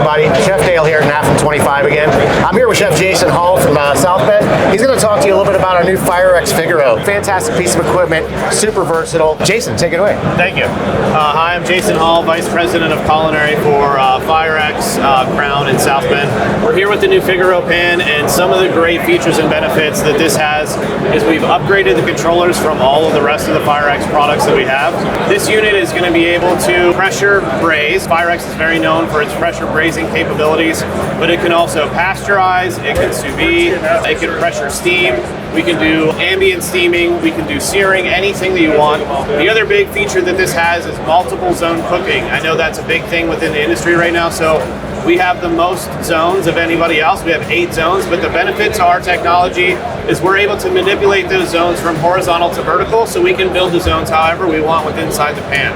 everybody. Chef Dale here at NAFM 25 again. I'm here with Chef Jason Hall from South Bend. He's going to talk to you a little bit about our new Firex Figaro. Fantastic piece of equipment, super versatile. Jason, take it away. Thank you. Hi, I'm Jason Hall, Vice President of Culinary for Firex Crown in South Bend. We're here with the new Figaro pan, and some of the great features and benefits that this has is we've upgraded the controllers from all of the rest of the Firex products that we have. This unit is going to be able to pressure braise. Firex is very known for its pressure braising capabilities, but it can also pasteurize, it can sous vide, it can pressure steam. We can do ambient steaming, we can do searing, anything that you want. The other big feature that this has is multiple zone cooking. I know that's a big thing within the industry right now, so we have the most zones of anybody else. We have 8 zones, but the benefit to our technology is we're able to manipulate those zones from horizontal to vertical, so we can build the zones however we want with inside the pan.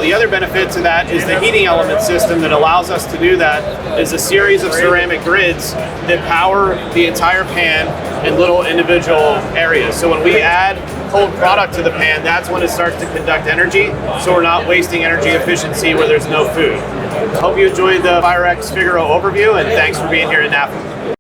The other benefit to that is the heating element system that allows us to do that is a series of ceramic grids that power the entire pan in little individual areas. So when we add cold product to the pan, that's when it starts to conduct energy, so we're not wasting energy efficiency where there's no food. Hope you enjoyed the Firex Figaro overview, and thanks for being here at NAFM.